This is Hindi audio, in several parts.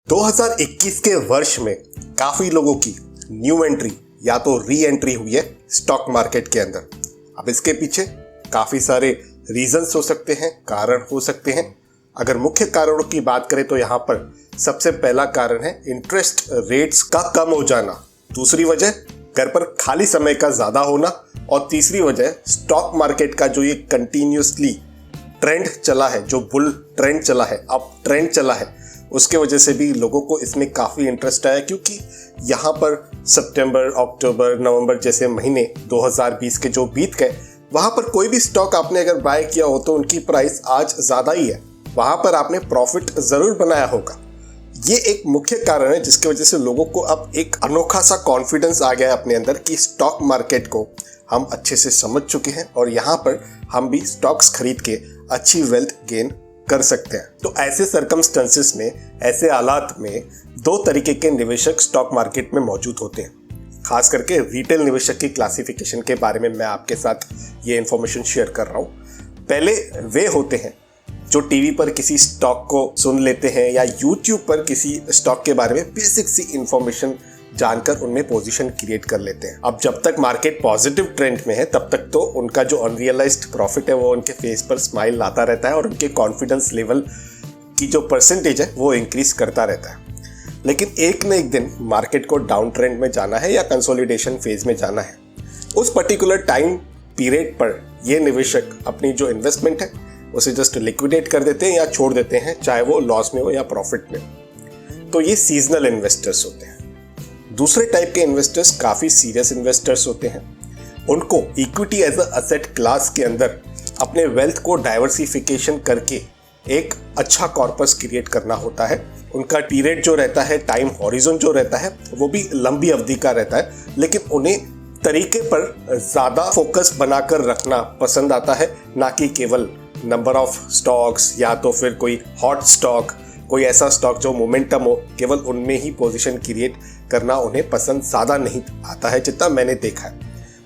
2021 के वर्ष में काफी लोगों की न्यू एंट्री या तो री एंट्री हुई है स्टॉक मार्केट के अंदर। अब इसके पीछे काफी सारे रीजंस हो सकते हैं, कारण हो सकते हैं। अगर मुख्य कारणों की बात करें तो यहाँ पर सबसे पहला कारण है इंटरेस्ट रेट्स का कम हो जाना, दूसरी वजह घर पर खाली समय का ज्यादा होना और तीसरी वजह स्टॉक मार्केट का जो ये कंटिन्यूसली ट्रेंड चला है, जो बुल ट्रेंड चला है, अप ट्रेंड चला है, उसके वजह से भी लोगों को इसमें काफ़ी इंटरेस्ट आया। क्योंकि यहाँ पर सितंबर, अक्टूबर, नवंबर जैसे महीने 2020 के जो बीत गए, वहाँ पर कोई भी स्टॉक आपने अगर बाय किया हो तो उनकी प्राइस आज ज़्यादा ही है, वहाँ पर आपने प्रॉफिट ज़रूर बनाया होगा। ये एक मुख्य कारण है जिसकी वजह से लोगों को अब एक अनोखा सा कॉन्फिडेंस आ गया है अपने अंदर कि स्टॉक मार्केट को हम अच्छे से समझ चुके हैं और यहाँ पर हम भी स्टॉक्स खरीद के अच्छी वेल्थ गेन कर सकते हैं। तो ऐसे सर्कमस्टेंसेस में, ऐसे हालात में दो तरीके के निवेशक स्टॉक मार्केट में मौजूद होते हैं। खास करके रिटेल निवेशक की क्लासिफिकेशन के बारे में मैं आपके साथ ये इन्फॉर्मेशन शेयर कर रहा हूँ। पहले वे होते हैं जो टीवी पर किसी स्टॉक को सुन लेते हैं या यूट्यूब पर किसी स्टॉक के बारे में बेसिक सी इंफॉर्मेशन जानकर उनमें पोजीशन क्रिएट कर लेते हैं। अब जब तक मार्केट पॉजिटिव ट्रेंड में है तब तक तो उनका जो अनरियलाइज्ड प्रॉफिट है वो उनके फेस पर स्माइल लाता रहता है और उनके कॉन्फिडेंस लेवल की जो परसेंटेज है वो इंक्रीज करता रहता है। लेकिन एक न एक दिन मार्केट को डाउन ट्रेंड में जाना है या कंसोलिडेशन फेज में जाना है। उस पर्टिकुलर टाइम पीरियड पर ये निवेशक अपनी जो इन्वेस्टमेंट है उसे जस्ट लिक्विडेट कर देते हैं या छोड़ देते हैं, चाहे वो लॉस में हो या प्रॉफिट में हो। तो ये सीजनल इन्वेस्टर्स होते हैं। दूसरे टाइप के इन्वेस्टर्स काफ़ी सीरियस इन्वेस्टर्स होते हैं। उनको equity as a asset class के अंदर अपने वेल्थ को डाइवर्सिफिकेशन करके एक अच्छा कॉर्पस क्रिएट करना होता है। उनका पीरियड जो रहता है, टाइम हॉरिजन जो रहता है, वो भी लंबी अवधि का रहता है, लेकिन उन्हें तरीके पर ज़्यादा फोकस बनाकर रखना पसंद आता है, ना कि केवल नंबर ऑफ स्टॉक्स या तो फिर कोई हॉट स्टॉक, कोई ऐसा स्टॉक जो मोमेंटम हो, केवल उनमें ही पोजीशन क्रिएट करना उन्हें पसंद ज़्यादा नहीं आता है जितना मैंने देखा है।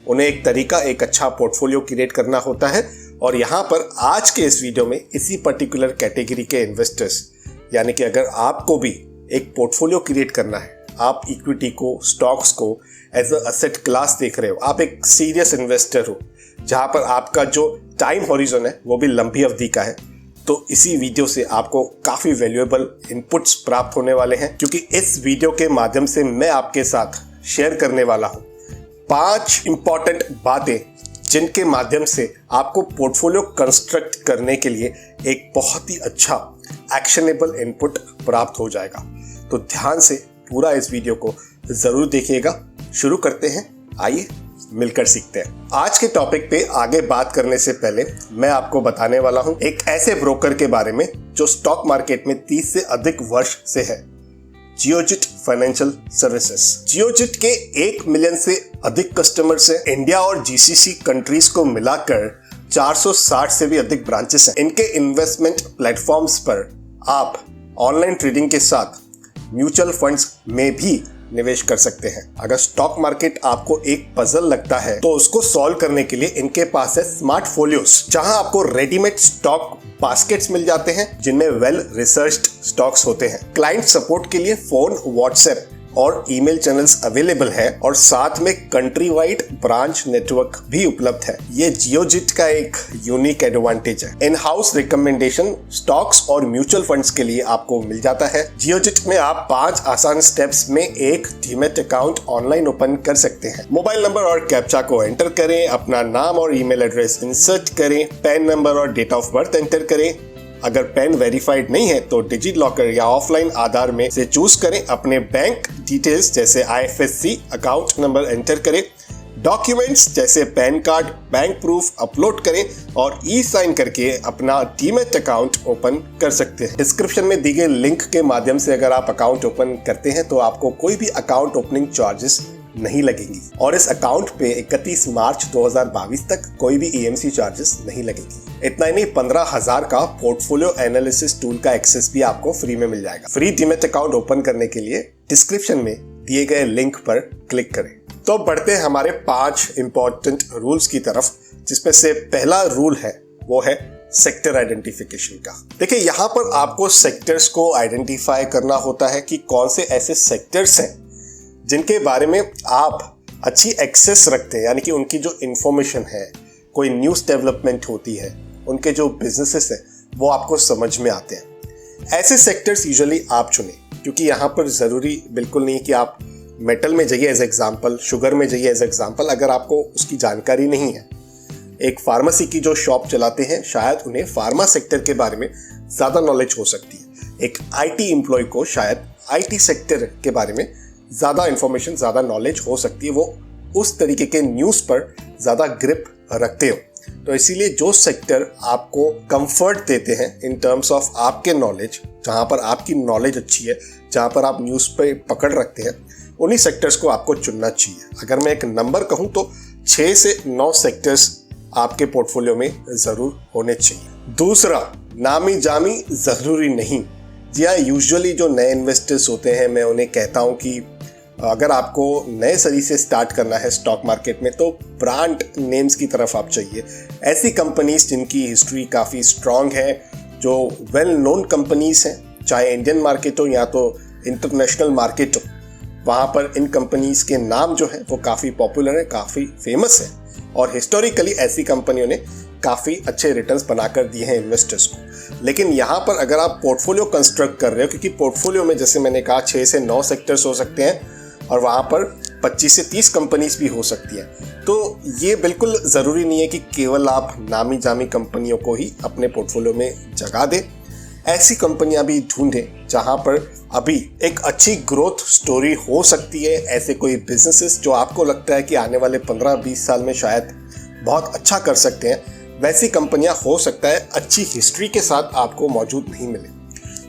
उन्हें एक तरीका, एक अच्छा पोर्टफोलियो क्रिएट करना होता है। और यहाँ पर आज के इस वीडियो में इसी पर्टिकुलर कैटेगरी के इन्वेस्टर्स, यानी कि अगर आपको भी एक पोर्टफोलियो क्रिएट करना है, आप इक्विटी को, स्टॉक्स को एज अ असेट क्लास देख रहे हो, आप एक सीरियस इन्वेस्टर हो जहाँ पर आपका जो टाइम हॉरिजन है वो भी लंबी अवधि का है, तो इसी वीडियो से आपको काफ़ी वैल्यूएबल इनपुट्स प्राप्त होने वाले हैं। क्योंकि इस वीडियो के माध्यम से मैं आपके साथ शेयर करने वाला हूँ 5 इंपॉर्टेंट बातें जिनके माध्यम से आपको पोर्टफोलियो कंस्ट्रक्ट करने के लिए एक बहुत ही अच्छा एक्शनेबल इनपुट प्राप्त हो जाएगा। तो ध्यान से पूरा इस वीडियो को ज़रूर देखिएगा। शुरू करते हैं, आइए मिलकर सीखते हैं। आज के टॉपिक पे आगे बात करने से पहले मैं आपको बताने वाला हूं एक ऐसे ब्रोकर के बारे में जो स्टॉक मार्केट में 30 से अधिक वर्ष से है, जियोजित फाइनेंशियल सर्विसेज। जियोजित के 1 मिलियन से अधिक कस्टमर्स हैं। इंडिया और जीसीसी कंट्रीज को मिलाकर 460 से भी अधिक ब्रांचेस हैं। इनके इन्वेस्टमेंट प्लेटफॉर्म्स पर आप ऑनलाइन ट्रेडिंग के साथ म्यूचुअल फंड्स में भी निवेश कर सकते हैं। अगर स्टॉक मार्केट आपको एक पजल लगता है तो उसको सॉल्व करने के लिए इनके पास है स्मार्ट फोलियोस, जहां आपको रेडीमेड स्टॉक बास्केट्स मिल जाते हैं जिनमें वेल रिसर्च्ड स्टॉक्स होते हैं। क्लाइंट सपोर्ट के लिए फोन, व्हाट्सएप और ईमेल चैनल्स अवेलेबल है और साथ में कंट्री वाइड ब्रांच नेटवर्क भी उपलब्ध है। ये जियोजिट का एक यूनिक एडवांटेज है। इन हाउस रिकमेंडेशन स्टॉक्स और म्यूचुअल फंड्स के लिए आपको मिल जाता है। जियोजिट में आप 5 आसान स्टेप्स में एक डीमैट अकाउंट ऑनलाइन ओपन कर सकते हैं। मोबाइल नंबर और कैप्चा को एंटर करें, अपना नाम और ईमेल एड्रेस इंसर्ट करें, पैन नंबर और डेट ऑफ बर्थ एंटर करें। अगर पैन वेरीफाइड नहीं है तो डिजी लॉकर या ऑफलाइन आधार में से चूज करें। अपने बैंक डिटेल्स जैसे IFSC अकाउंट नंबर एंटर करें। डॉक्यूमेंट्स जैसे pan card, bank proof upload करें और साइन करके अपना डीमैट अकाउंट ओपन कर सकते हैं। डिस्क्रिप्शन में दी गई लिंक के माध्यम से अगर आप अकाउंट ओपन करते हैं तो आपको कोई भी अकाउंट ओपनिंग चार्जेस नहीं लगेंगी और इस अकाउंट पे 31 मार्च 2022 तक कोई भी EMC चार्जेस नहीं लगेगी। इतना ही नहीं, 15,000 का पोर्टफोलियो एनालिसिस टूल का एक्सेस भी आपको फ्री में मिल जाएगा। फ्री डीमैट अकाउंट ओपन करने के लिए डिस्क्रिप्शन में दिए गए लिंक पर क्लिक करें। तो बढ़ते हैं हमारे 5 इंपॉर्टेंट रूल्स की तरफ, जिसमें से पहला रूल है वो है सेक्टर आइडेंटिफिकेशन का। देखिए, यहाँ पर आपको सेक्टर्स को आइडेंटिफाई करना होता है कि कौन से ऐसे सेक्टर्स हैं जिनके बारे में आप अच्छी एक्सेस रखते हैं, यानी कि उनकी जो इंफॉर्मेशन है, कोई न्यूज़ डेवलपमेंट होती है, उनके जो बिजनेसेस हैं वो आपको समझ में आते हैं। ऐसे सेक्टर्स यूजुअली आप चुनें, क्योंकि यहाँ पर ज़रूरी बिल्कुल नहीं कि आप मेटल में जाइए एज एग्जाम्पल, शुगर में जाइए एज एग्जाम्पल, अगर आपको उसकी जानकारी नहीं है। एक फार्मेसी की जो शॉप चलाते हैं, शायद उन्हें फार्मा सेक्टर के बारे में ज़्यादा नॉलेज हो सकती है। एक IT एम्प्लॉय को शायद IT सेक्टर के बारे में ज़्यादा इंफॉर्मेशन, ज़्यादा नॉलेज हो सकती है, वो उस तरीके के न्यूज़ पर ज़्यादा ग्रिप रखते हो। तो इसीलिए जो सेक्टर आपको कंफर्ट देते हैं इन टर्म्स ऑफ आपके नॉलेज, जहाँ पर आपकी नॉलेज अच्छी है, जहाँ पर आप न्यूज़ पे पकड़ रखते हैं, उन्हीं सेक्टर्स को आपको चुनना चाहिए। अगर मैं एक नंबर कहूँ तो 6 से 9 सेक्टर्स आपके पोर्टफोलियो में ज़रूर होने चाहिए। दूसरा, नामी जामी ज़रूरी नहीं। जी हाँ, यूजुअली जो नए इन्वेस्टर्स होते हैं, मैं उन्हें कहता हूँ कि अगर आपको नए सरी से स्टार्ट करना है स्टॉक मार्केट में, तो ब्रांड नेम्स की तरफ आप चाहिए। ऐसी कंपनीज जिनकी हिस्ट्री काफ़ी स्ट्रांग है, जो वेल नोन कंपनीज हैं, चाहे इंडियन मार्केट हो या तो इंटरनेशनल मार्केट हो, वहाँ पर इन कंपनीज के नाम जो है वो काफ़ी पॉपुलर है, काफ़ी फेमस है, और हिस्टोरिकली ऐसी कंपनियों ने काफ़ी अच्छे रिटर्न्स बनाकर दिए हैं इन्वेस्टर्स को। लेकिन यहाँ पर अगर आप पोर्टफोलियो कंस्ट्रक्ट कर रहे हो, क्योंकि पोर्टफोलियो में जैसे मैंने कहा 6 से 9 सेक्टर्स हो सकते हैं और वहाँ पर 25 से 30 कंपनीज भी हो सकती हैं, तो ये बिल्कुल ज़रूरी नहीं है कि केवल आप नामी जामी कंपनियों को ही अपने पोर्टफोलियो में जगह दें। ऐसी कंपनियां भी ढूंढें जहां पर अभी एक अच्छी ग्रोथ स्टोरी हो सकती है। ऐसे कोई बिजनेसेस जो आपको लगता है कि आने वाले 15-20 साल में शायद बहुत अच्छा कर सकते हैं, वैसी कंपनियां हो सकता है अच्छी हिस्ट्री के साथ आपको मौजूद नहीं मिले।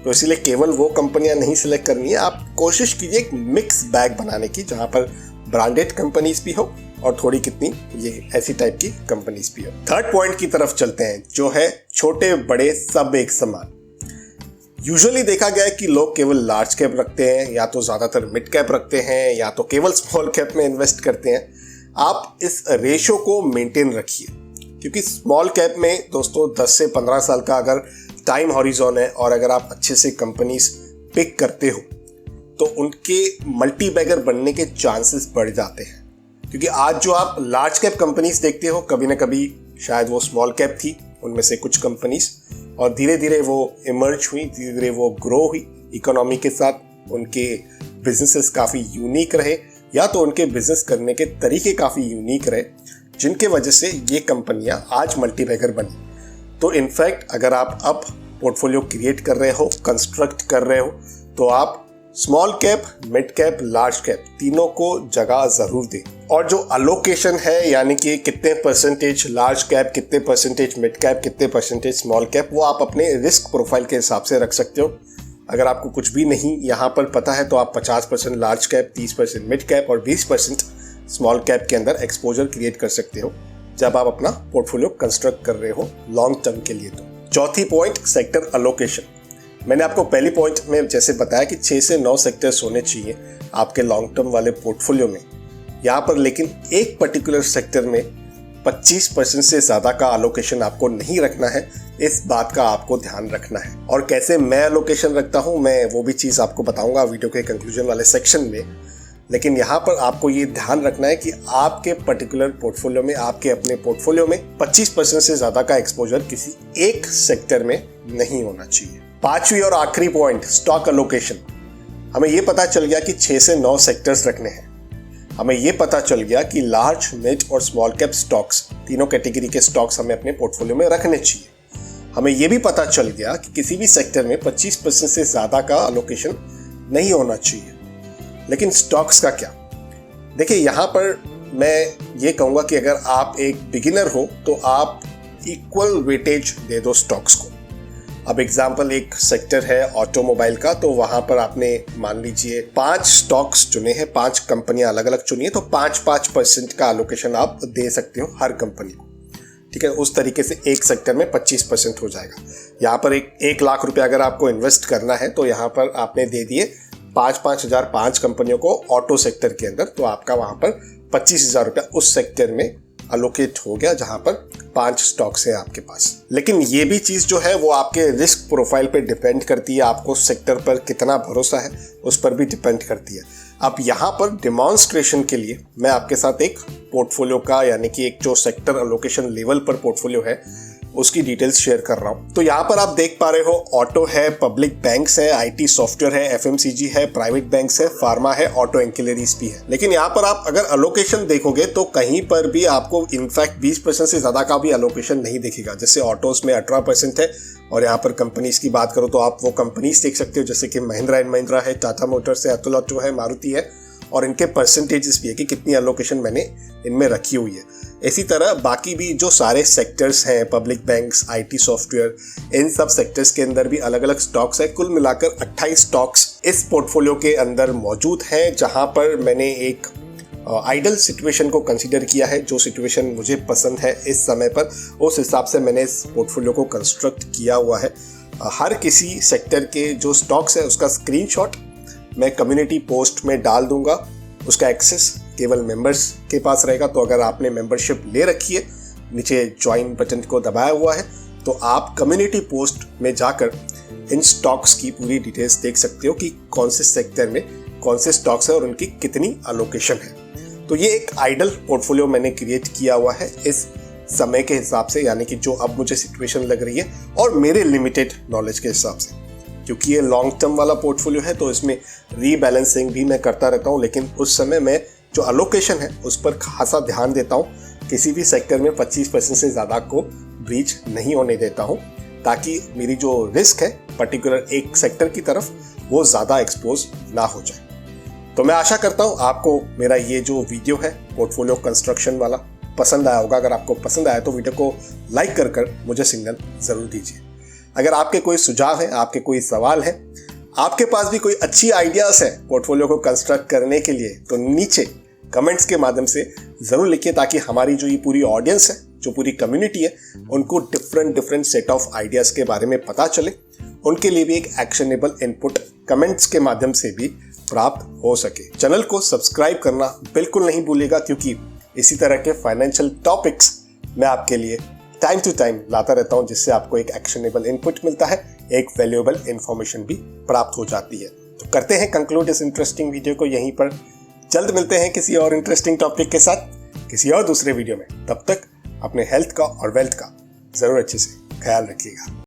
तो इसीलिए केवल वो कंपनियां नहीं सिलेक्ट करनी है, आप कोशिश कीजिए एक मिक्स बैग बनाने की, जहां पर ब्रांडेड कंपनीज भी हो और थोड़ी कितनी ये ऐसी टाइप की कंपनीज भी हो। थर्ड पॉइंट की तरफ चलते हैं, जो है छोटे बड़े सब एक समान। यूजुअली देखा गया है कि लोग केवल लार्ज कैप रखते हैं, या तो ज़्यादातर मिड कैप रखते हैं, या तो केवल स्मॉल कैप में इन्वेस्ट करते हैं। आप इस रेशो को मेंटेन रखिए, क्योंकि स्मॉल कैप में दोस्तों 10 से 15 साल का अगर टाइम हॉरिजॉन है, और अगर आप अच्छे से कंपनीज पिक करते हो तो उनके मल्टी बैगर बनने के चांसेस बढ़ जाते हैं। क्योंकि आज जो आप लार्ज कैप कंपनीज देखते हो, कभी ना कभी शायद वो स्मॉल कैप थी, उनमें से कुछ कंपनीज, और धीरे धीरे वो इमर्ज हुई, धीरे धीरे वो ग्रो हुई इकोनॉमी के साथ। उनके बिजनेसेस काफ़ी यूनिक रहे, या तो उनके बिजनेस करने के तरीके काफ़ी यूनिक रहे, जिनके वजह से ये कंपनियां आज मल्टीबैगर बनी। तो इनफैक्ट अगर आप अब पोर्टफोलियो क्रिएट कर रहे हो, कंस्ट्रक्ट कर रहे हो, तो आप small cap, mid cap, large cap तीनों को जगह ज़रूर दें। और जो अलोकेशन है, यानी कि कितने परसेंटेज लार्ज कैप, कितने परसेंटेज मिड कैप, कितने परसेंटेज स्मॉल कैप, वो आप अपने रिस्क प्रोफाइल के हिसाब से रख सकते हो। अगर आपको कुछ भी नहीं यहाँ पर पता है, तो आप 50% लार्ज कैप, 30% मिड कैप और 20% स्मॉल कैप के अंदर एक्सपोजर क्रिएट कर सकते हो, जब आप अपना पोर्टफोलियो कंस्ट्रक्ट कर रहे हो लॉन्ग टर्म के लिए। तो चौथी पॉइंट, सेक्टर अलोकेशन। मैंने आपको पहली पॉइंट में जैसे बताया कि 6 से 9 सेक्टर्स होने चाहिए आपके लॉन्ग टर्म वाले पोर्टफोलियो में। यहाँ पर लेकिन एक पर्टिकुलर सेक्टर में 25% से ज़्यादा का अलोकेशन आपको नहीं रखना है। इस बात का आपको ध्यान रखना है। और कैसे मैं अलोकेशन रखता हूँ, मैं वो भी चीज़ आपको बताऊँगा वीडियो के कंक्लूजन वाले सेक्शन में। लेकिन यहाँ पर आपको ये ध्यान रखना है कि आपके पर्टिकुलर पोर्टफोलियो में, आपके अपने पोर्टफोलियो में 25% से ज़्यादा का एक्सपोजर किसी एक सेक्टर में नहीं होना चाहिए। पांचवी और आखिरी पॉइंट, स्टॉक अलोकेशन। हमें ये पता चल गया कि 6 से 9 सेक्टर्स रखने हैं। हमें ये पता चल गया कि लार्ज, मिड और स्मॉल कैप स्टॉक्स, तीनों कैटेगरी के स्टॉक्स हमें अपने पोर्टफोलियो में रखने चाहिए। हमें ये भी पता चल गया कि किसी भी सेक्टर में 25% से ज़्यादा का अलोकेशन नहीं होना चाहिए। लेकिन स्टॉक्स का क्या? देखिए, यहाँ पर मैं ये कहूँगा कि अगर आप एक बिगिनर हो तो आप इक्वल वेटेज दे दो स्टॉक्स को। अब एग्जाम्पल, एक सेक्टर है ऑटोमोबाइल का, तो वहाँ पर आपने मान लीजिए 5 स्टॉक्स चुने हैं, 5 कंपनियां अलग अलग चुनी है, तो 5% का एलोकेशन आप दे सकते हो हर कंपनी को। ठीक है, उस तरीके से एक सेक्टर में 25% हो जाएगा। यहाँ पर 1 लाख रुपया अगर आपको इन्वेस्ट करना है, तो यहाँ पर आपने दे दिए 5-5 हज़ार 5 कंपनियों को ऑटो सेक्टर के अंदर, तो आपका वहाँ पर 25,000 रुपया उस सेक्टर में अलोकेट हो गया, जहां पर 5 स्टॉक्स हैं आपके पास। लेकिन ये भी चीज़ जो है वो आपके रिस्क प्रोफाइल पे डिपेंड करती है, आपको सेक्टर पर कितना भरोसा है उस पर भी डिपेंड करती है। अब यहाँ पर डिमॉन्स्ट्रेशन के लिए मैं आपके साथ एक पोर्टफोलियो का, यानी कि एक जो सेक्टर अलोकेशन लेवल पर पोर्टफोलियो है उसकी डिटेल्स शेयर कर रहा हूँ। तो यहाँ पर आप देख पा रहे हो, ऑटो है, पब्लिक बैंक्स है, आईटी सॉफ्टवेयर है, एफएमसीजी है, प्राइवेट बैंक्स है, फार्मा है, ऑटो एंकिलरीज भी है। लेकिन यहाँ पर आप अगर अलोकेशन देखोगे तो कहीं पर भी आपको इनफैक्ट 20% से ज्यादा का भी अलोकेशन नहीं दिखेगा। जैसे ऑटोस में 18% है, और यहाँ पर कंपनीज की बात करो तो आप वो कंपनीज देख सकते हो जैसे कि महिंद्रा एंड महिंद्रा है, टाटा मोटर्स है, अतुल ऑटो है, मारुति है, और इनके परसेंटेजेस भी है कि कितनी अलोकेशन मैंने इनमें रखी हुई है। इसी तरह बाकी भी जो सारे सेक्टर्स हैं, पब्लिक बैंक्स, आईटी सॉफ्टवेयर, इन सब सेक्टर्स के अंदर भी अलग अलग स्टॉक्स हैं। कुल मिलाकर 28 स्टॉक्स इस पोर्टफोलियो के अंदर मौजूद हैं, जहां पर मैंने एक आइडल सिचुएशन को कंसीडर किया है। जो सिचुएशन मुझे पसंद है इस समय पर, उस हिसाब से मैंने इस पोर्टफोलियो को कंस्ट्रक्ट किया हुआ है। हर किसी सेक्टर के जो स्टॉक्स है उसका स्क्रीनशॉट मैं कम्युनिटी पोस्ट में डाल दूंगा। उसका एक्सेस केवल मेंबर्स के पास रहेगा। तो अगर आपने मेंबरशिप ले रखी है, नीचे ज्वाइन बटन को दबाया हुआ है, तो आप कम्युनिटी पोस्ट में जाकर इन स्टॉक्स की पूरी डिटेल्स देख सकते हो कि कौन से सेक्टर में कौन से स्टॉक्स है और उनकी कितनी अलोकेशन है। तो ये एक आइडल पोर्टफोलियो मैंने क्रिएट किया हुआ है इस समय के हिसाब से, यानी कि जो अब मुझे सिचुएशन लग रही है और मेरे लिमिटेड नॉलेज के हिसाब से। क्योंकि ये लॉन्ग टर्म वाला पोर्टफोलियो है तो इसमें रीबैलेंसिंग भी मैं करता रहता हूँ, लेकिन उस समय मैं जो अलोकेशन है उस पर खासा ध्यान देता हूँ। किसी भी सेक्टर में 25% से ज़्यादा को ब्रीच नहीं होने देता हूँ, ताकि मेरी जो रिस्क है पर्टिकुलर एक सेक्टर की तरफ वो ज़्यादा एक्सपोज ना हो जाए। तो मैं आशा करता हूँ आपको मेरा ये जो वीडियो है पोर्टफोलियो कंस्ट्रक्शन वाला पसंद आया होगा। अगर आपको पसंद आया तो वीडियो को लाइक कर मुझे सिग्नल ज़रूर दीजिए। अगर आपके कोई सुझाव है, आपके कोई सवाल है, आपके पास भी कोई अच्छी आइडियाज़ है पोर्टफोलियो को कंस्ट्रक्ट करने के लिए, तो नीचे कमेंट्स के माध्यम से ज़रूर लिखिए, ताकि हमारी जो ये पूरी ऑडियंस है, जो पूरी कम्युनिटी है, उनको डिफरेंट सेट ऑफ आइडियाज़ के बारे में पता चले। उनके लिए भी एक एक्शनेबल इनपुट कमेंट्स के माध्यम से भी प्राप्त हो सके। चैनल को सब्सक्राइब करना बिल्कुल नहीं भूलिएगा, क्योंकि इसी तरह के फाइनेंशियल टॉपिक्स मैं आपके लिए टाइम टू टाइम लाता रहता हूं, जिससे आपको एक एक्शनेबल इनपुट मिलता है, एक वैल्यूएबल इंफॉर्मेशन भी प्राप्त हो जाती है। तो करते हैं कंक्लूड इस इंटरेस्टिंग वीडियो को यहीं पर। जल्द मिलते हैं किसी और इंटरेस्टिंग टॉपिक के साथ, किसी और दूसरे वीडियो में। तब तक अपने हेल्थ का और वेल्थ का जरूर अच्छे से ख्याल रखिएगा।